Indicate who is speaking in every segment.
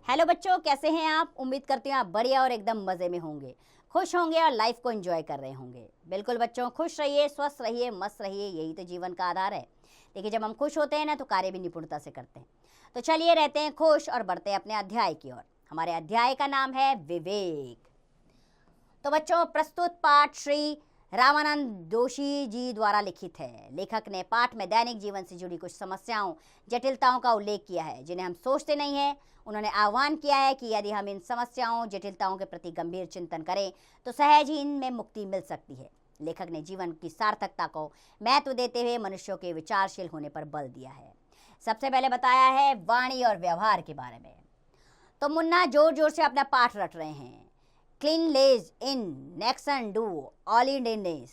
Speaker 1: Hello बच्चों, कैसे हैं आप। उम्मीद करती हूँ आप बढ़िया और एकदम मज़े में होंगे, खुश होंगे और लाइफ को एंजॉय कर रहे होंगे। बिल्कुल बच्चों, खुश रहिए, स्वस्थ रहिए, मस्त रहिए, यही तो जीवन का आधार है। देखिए, जब हम खुश होते हैं ना तो कार्य भी निपुणता से करते हैं। तो चलिए रहते हैं खुश और बढ़ते हैं अपने अध्याय की ओर। हमारे अध्याय का नाम है विवेक। तो बच्चों, प्रस्तुत पाठ श्री रामानंद जोशी जी द्वारा लिखित है। लेखक ने पाठ में दैनिक जीवन से जुड़ी कुछ समस्याओं, जटिलताओं का उल्लेख किया है जिन्हें हम सोचते नहीं हैं। उन्होंने आह्वान किया है कि यदि हम इन समस्याओं, जटिलताओं के प्रति गंभीर चिंतन करें तो सहज ही इनमें मुक्ति मिल सकती है। लेखक ने जीवन की सार्थकता को महत्व देते हुए मनुष्यों के विचारशील होने पर बल दिया है। सबसे पहले बताया है वाणी और व्यवहार के बारे में। तो मुन्ना जोर जोर से अपना पाठ रट रहे हैं। Cleanliness in next and do orderliness.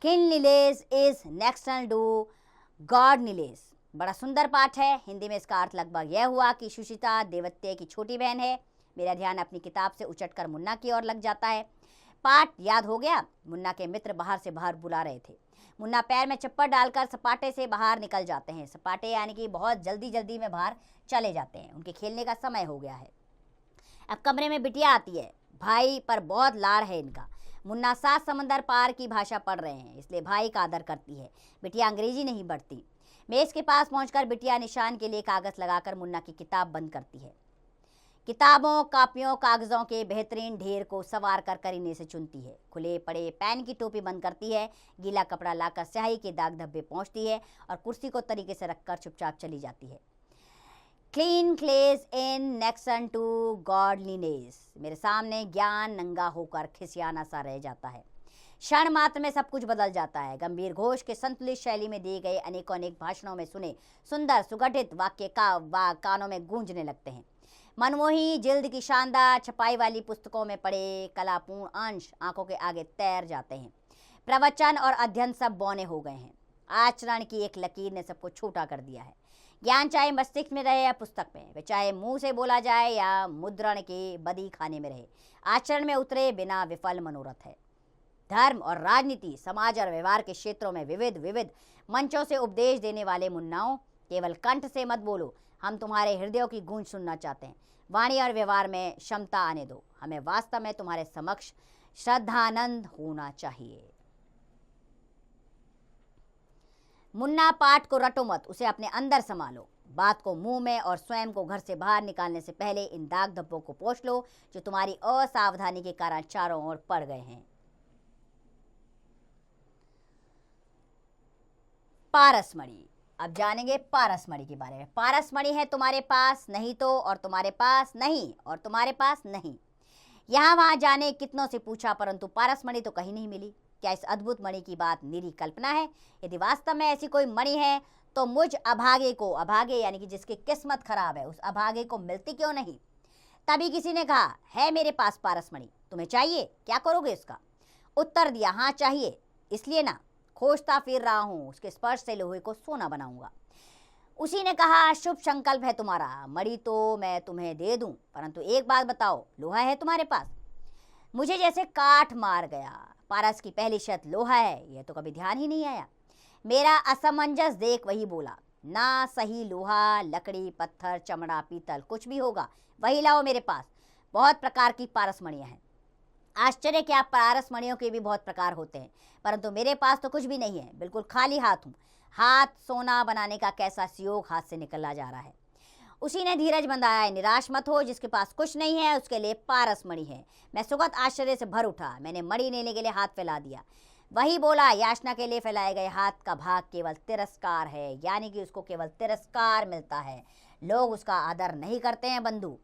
Speaker 1: Cleanliness is next and do godliness. बड़ा सुंदर पाठ है। हिंदी में इसका अर्थ लगभग यह हुआ कि सुचिता देवत्य की छोटी बहन है। मेरा ध्यान अपनी किताब से उचटकर मुन्ना की ओर लग जाता है। पाठ याद हो गया। मुन्ना के मित्र बाहर से बाहर बुला रहे थे। मुन्ना पैर में चप्पल डालकर सपाटे से बाहर निकल जाते हैं। सपाटे यानी कि बहुत जल्दी जल्दी में बाहर चले जाते हैं। उनके खेलने का समय हो गया है। अब कमरे में बिटिया आती है। भाई पर बहुत लाड़ है इनका। मुन्ना 7 समंदर पार की भाषा पढ़ रहे हैं, इसलिए भाई का आदर करती है। बिटिया अंग्रेजी नहीं पढ़ती। मेज के पास पहुंचकर बिटिया निशान के लिए कागज लगाकर मुन्ना की किताब बंद करती है। किताबों, कापियों, कागजों के बेहतरीन ढेर को सवार कर करीने से चुनती है। खुले पड़े पेन की टोपी बंद करती है। गीला कपड़ा लाकर स्याही के दाग धब्बे पहुँचती है और कुर्सी को तरीके से रखकर चुपचाप चली जाती है। Cleanliness is next to godliness. मेरे सामने ज्ञान नंगा होकर खिसियाना सा रह जाता है। क्षण मात्र में सब कुछ बदल जाता है। गंभीर घोष के संतुलित शैली में दिए गए अनेकों अनेक भाषणों में सुने सुंदर सुगठित वाक्य कानों में गूंजने लगते हैं। मनमोही जिल्द की शानदार छपाई वाली पुस्तकों में पड़े कलापूर्ण अंश आंखों के आगे तैर जाते हैं। प्रवचन और अध्ययन सब बौने हो गए हैं। आचरण की एक लकीर ने सबको छोटा कर दिया है। ज्ञान चाहे मस्तिष्क में रहे या पुस्तक में, वे चाहे मुंह से बोला जाए या मुद्रण के बदी खाने में रहे, आचरण में उतरे बिना विफल मनोरथ है। धर्म और राजनीति, समाज और व्यवहार के क्षेत्रों में विविध विविध मंचों से उपदेश देने वाले मुन्नाओं, केवल कंठ से मत बोलो, हम तुम्हारे हृदयों की गूंज सुनना चाहते हैं। वाणी और व्यवहार में क्षमता आने दो, हमें वास्तव में तुम्हारे समक्ष श्रद्धानंद होना चाहिए। मुन्ना, पाठ को रटो मत, उसे अपने अंदर संभालो। बात को मुंह में और स्वयं को घर से बाहर निकालने से पहले इन दाग धब्बों को पोंछ लो जो तुम्हारी असावधानी के कारण चारों ओर पड़ गए हैं। पारसमणि। अब जानेंगे पारसमणि के बारे में। पारसमणि है तुम्हारे पास, नहीं तो, और तुम्हारे पास नहीं, और तुम्हारे पास नहीं। यहाँ वहाँ जाने कितनों से पूछा, परंतु पारसमणि तो कहीं नहीं मिली। क्या इस अद्भुत मणि की बात निरी कल्पना है? यदि वास्तव में ऐसी कोई मणि है तो मुझ अभागे को, अभागे यानी कि जिसकी किस्मत खराब है, उस अभागे को मिलती क्यों नहीं? तभी किसी ने कहा, है मेरे पास पारसमणि, तुम्हें चाहिए, क्या करोगे उसका? उत्तर दिया, हाँ चाहिए, इसलिए ना खोजता फिर रहा हूँ, उसके स्पर्श से लोहे को सोना बनाऊंगा। उसी ने कहा, शुभ संकल्प है तुम्हारा, मणि तो मैं तुम्हें दे दूं, परंतु एक बात बताओ, लोहा है तुम्हारे पास? मुझे जैसे काठ मार गया। पारस की पहली शर्त लोहा है, यह तो कभी ध्यान ही नहीं आया। मेरा असमंजस देख वही बोला, ना सही लोहा, लकड़ी, पत्थर, चमड़ा, पीतल, कुछ भी होगा, वही लाओ मेरे पास। बहुत प्रकार की पारसमणियाँ हैं। आश्चर्य क्या, पारसमणियों के भी बहुत प्रकार होते हैं, परंतु मेरे पास तो कुछ भी नहीं है, बिल्कुल खाली हाथ हूँ। हाथ सोना बनाने का कैसा सियोग हाथ से निकला जा रहा है। उसी ने धीरज बंधाया, निराश मत हो, जिसके पास कुछ नहीं है उसके लिए पारसमणि है। मैं सुगत आश्चर्य से भर उठा। मैंने मणि लेने के लिए हाथ फैला दिया। वही बोला, याचना के लिए फैलाए गए हाथ का भाग केवल तिरस्कार है, यानी कि उसको केवल तिरस्कार मिलता है। लोग उसका आदर नहीं करते हैं। बंधु,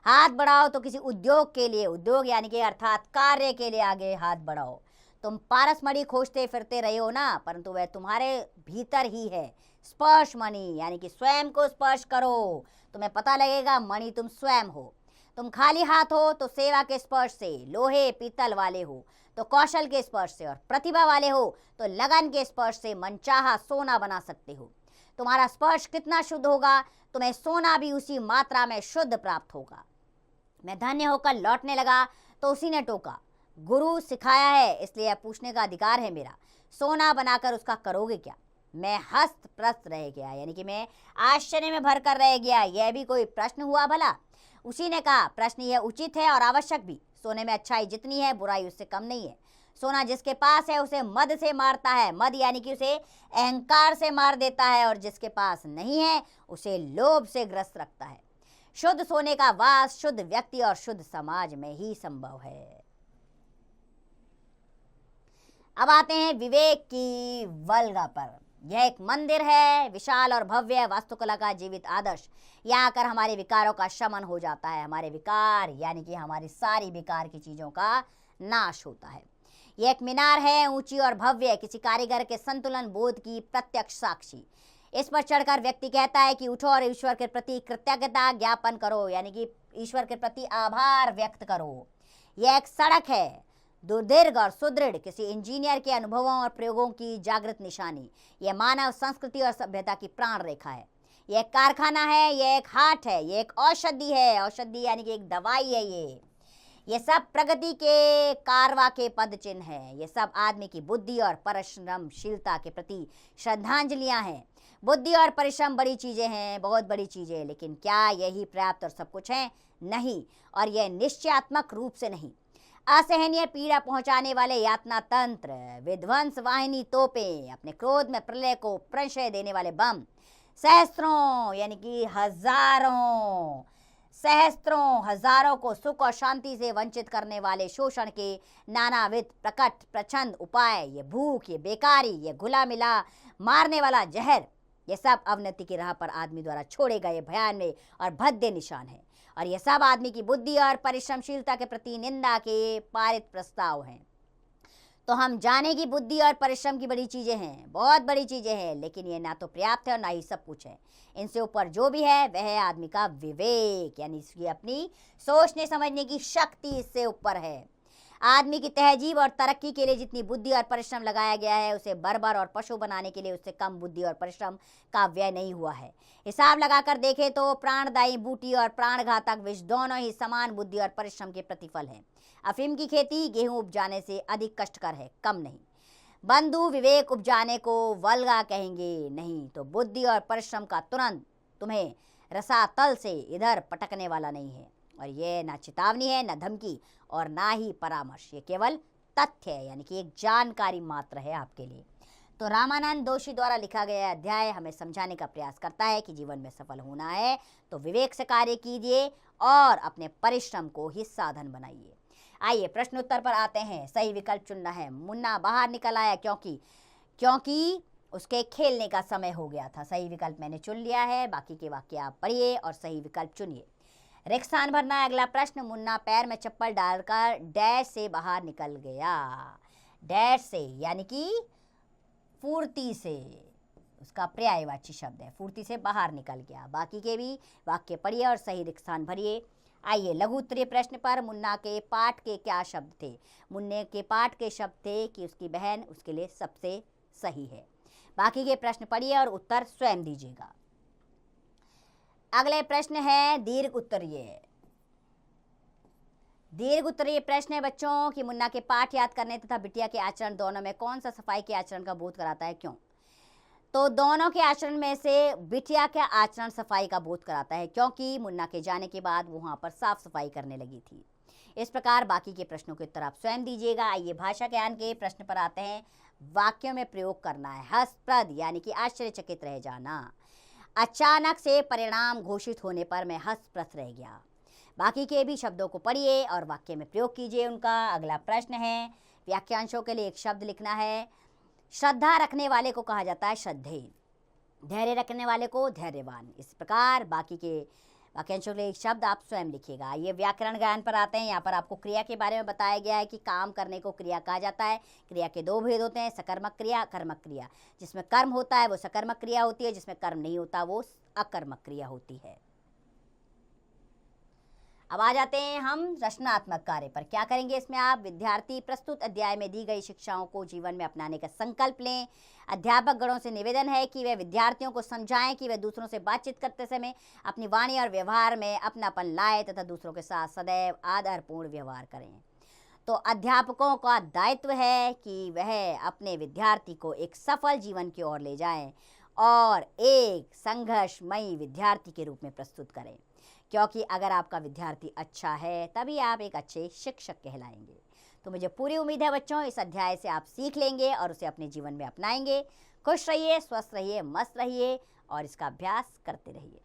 Speaker 1: हाथ बढ़ाओ तो किसी उद्योग के लिए, उद्योग यानी कि अर्थात कार्य के लिए आगे हाथ बढ़ाओ। तुम पारसमणि खोजते फिरते रहे हो ना, परंतु वह तुम्हारे भीतर ही है। स्पर्श मणि यानी कि स्वयं को स्पर्श करो, तुम्हें पता लगेगा मणि तुम स्वयं हो। तुम खाली हाथ हो तो सेवा के स्पर्श से, लोहे पीतल वाले हो तो कौशल के स्पर्श से, और प्रतिभा वाले हो तो लगन के स्पर्श से मनचाहा सोना बना सकते हो। तुम्हारा स्पर्श कितना शुद्ध होगा, तुम्हें सोना भी उसी मात्रा में शुद्ध प्राप्त होगा। मैं धन्य होकर लौटने लगा तो उसी ने टोका, गुरु सिखाया है इसलिए यह पूछने का अधिकार है मेरा, सोना बनाकर उसका करोगे क्या? मैं हस्त प्रस्त रह गया, यानी कि मैं आश्चर्य में भर कर रह गया। यह भी कोई प्रश्न हुआ भला? उसी ने कहा, प्रश्न यह उचित है और आवश्यक भी। सोने में अच्छाई जितनी है, बुराई उससे कम नहीं है। सोना जिसके पास है उसे मद से मारता है, मद यानी कि उसे अहंकार से मार देता है, और जिसके पास नहीं है उसे लोभ से ग्रस्त रखता है। शुद्ध सोने का वास शुद्ध व्यक्ति और शुद्ध समाज में ही संभव है। अब आते हैं विवेक की वल्गा पर। यह एक मंदिर है, विशाल और भव्य वास्तुकला का जीवित आदर्श। यहाँ आकर हमारे विकारों का शमन हो जाता है। हमारे विकार यानी कि हमारी सारी विकार की चीजों का नाश होता है। यह एक मीनार है, ऊंची और भव्य, किसी कारीगर के संतुलन बोध की प्रत्यक्ष साक्षी। इस पर चढ़कर व्यक्ति कहता है कि उठो और ईश्वर के प्रति कृतज्ञता ज्ञापन करो, यानी कि ईश्वर के प्रति आभार व्यक्त करो। यह एक सड़क है, दुर्दीर्घ और सुदृढ़, किसी इंजीनियर के अनुभवों और प्रयोगों की जागृत निशानी। यह मानव संस्कृति और सभ्यता की प्राण रेखा है। यह एक कारखाना है, यह एक हाट है, यह एक औषधि है, औषधि यानी कि एक दवाई है। ये सब प्रगति के कारवा के पद चिन्ह है। ये सब आदमी की बुद्धि और परिश्रमशीलता के प्रति श्रद्धांजलियां हैं। बुद्धि और परिश्रम बड़ी चीजें हैं, बहुत बड़ी चीजें, लेकिन क्या यही पर्याप्त और सब कुछ है? नहीं, और यह निश्चयात्मक रूप से नहीं। असहनीय पीड़ा पहुंचाने वाले यातना तंत्र, विध्वंस वाहिनी तोपें, अपने क्रोध में प्रलय को प्रशय देने वाले बम, सहस्त्रों यानी कि हजारों, सहस्त्रों हजारों को सुख और शांति से वंचित करने वाले शोषण के नानाविध प्रकट प्रचंड उपाय, ये भूख, ये बेकारी, ये घुला मिला मारने वाला जहर, ये सब अवनति की राह पर आदमी द्वारा छोड़े गए भयानक और भद्दे निशान है। और ये सब आदमी की बुद्धि और परिश्रमशीलता के प्रति निंदा के पारित प्रस्ताव हैं। तो हम जाने की बुद्धि और परिश्रम की बड़ी चीजें हैं, बहुत बड़ी चीजें हैं, लेकिन ये ना तो पर्याप्त है और ना ही सब कुछ है। इनसे ऊपर जो भी है वह है आदमी का विवेक, यानी इसकी अपनी सोचने समझने की शक्ति इससे ऊपर है। आदमी की तहजीब और तरक्की के लिए जितनी बुद्धि और परिश्रम लगाया गया है, उसे बर्बर और पशु बनाने के लिए उससे कम बुद्धि और परिश्रम का व्यय नहीं हुआ है। हिसाब लगाकर देखें तो प्राणदायी बूटी और प्राणघातक विष दोनों ही समान बुद्धि और परिश्रम के प्रतिफल हैं। अफीम की खेती गेहूं उपजाने से अधिक कष्टकर है, कम नहीं। बंधु विवेक उपजाने को वल्गा कहेंगे नहीं, तो बुद्धि और परिश्रम का तुरंत तुम्हें रसातल से इधर पटकने वाला नहीं है। और ये ना चेतावनी है, ना धमकी, और ना ही परामर्श, ये केवल तथ्य है, यानी कि एक जानकारी मात्र है आपके लिए। तो रामानंद दोषी द्वारा लिखा गया अध्याय हमें समझाने का प्रयास करता है कि जीवन में सफल होना है तो विवेक से कार्य कीजिए और अपने परिश्रम को ही साधन बनाइए। आइए प्रश्नोत्तर पर आते हैं। सही विकल्प चुनना है। मुन्ना बाहर निकल आया क्योंकि उसके खेलने का समय हो गया था। सही विकल्प मैंने चुन लिया है, बाकी के वाक्य आप पढ़िए और सही विकल्प चुनिए। रिक्त स्थान भरना है अगला प्रश्न। मुन्ना पैर में चप्पल डालकर डैश से बाहर निकल गया। डैश से यानी कि फुर्ती से, उसका पर्यायवाची शब्द है, फुर्ती से बाहर निकल गया। बाकी के भी वाक्य पढ़िए और सही रिक्त स्थान भरिए। आइए लघु उत्तरीय प्रश्न पर। मुन्ना के पाठ के क्या शब्द थे? मुन्ने के पाठ के शब्द थे कि उसकी बहन उसके लिए सबसे सही है। बाकी के प्रश्न पढ़िए और उत्तर स्वयं दीजिएगा। अगले प्रश्न है दीर्घ उत्तरीय। दीर्घ उत्तरीय प्रश्न है बच्चों कि मुन्ना के पाठ याद करने तथा बिटिया के आचरण दोनों में कौन सा सफाई के आचरण का बोध कराता है, क्यों? तो दोनों के आचरण में से बिटिया का आचरण सफाई का बोध कराता है, क्योंकि मुन्ना के जाने के बाद वो वहाँ पर साफ सफाई करने लगी थी। इस प्रकार बाकी के प्रश्नों के उत्तर आप स्वयं दीजिएगा। आइए भाषा ज्ञान के प्रश्न पर आते हैं। वाक्यों में प्रयोग करना है। हंसप्रद यानी कि आश्चर्यचकित रह जाना। अचानक से परिणाम घोषित होने पर मैं हंसप्रद रह गया। बाकी के भी शब्दों को पढ़िए और वाक्य में प्रयोग कीजिए उनका। अगला प्रश्न है वाक्यांशों के लिए एक शब्द लिखना है। श्रद्धा रखने वाले को कहा जाता है श्रद्धेय, धैर्य रखने वाले को धैर्यवान। इस प्रकार बाकी के वाक्यांशों के लिए एक शब्द आप स्वयं लिखिएगा। ये व्याकरण ज्ञान पर आते हैं। यहाँ पर आपको क्रिया के बारे में बताया गया है कि काम करने को क्रिया कहा जाता है। क्रिया के दो भेद होते हैं, सकर्मक क्रिया, कर्मक क्रिया। जिसमें कर्म होता है वो सकर्मक क्रिया होती है, जिसमें कर्म नहीं होता वो अकर्मक क्रिया होती है। अब आ जाते हैं हम रचनात्मक कार्य पर। क्या करेंगे इसमें आप? विद्यार्थी प्रस्तुत अध्याय में दी गई शिक्षाओं को जीवन में अपनाने का संकल्प लें। अध्यापक गणों से निवेदन है कि वे विद्यार्थियों को समझाएं कि वे दूसरों से बातचीत करते समय अपनी वाणी और व्यवहार में अपनापन लाए तथा दूसरों के साथ सदैव आदरपूर्ण व्यवहार करें। तो अध्यापकों का दायित्व है कि वह अपने विद्यार्थी को एक सफल जीवन की ओर ले जाएं और एक संघर्षमयी विद्यार्थी के रूप में प्रस्तुत करें, क्योंकि अगर आपका विद्यार्थी अच्छा है तभी आप एक अच्छे शिक्षक कहलाएंगे। तो मुझे पूरी उम्मीद है बच्चों, इस अध्याय से आप सीख लेंगे और उसे अपने जीवन में अपनाएंगे। खुश रहिए, स्वस्थ रहिए, मस्त रहिए और इसका अभ्यास करते रहिए।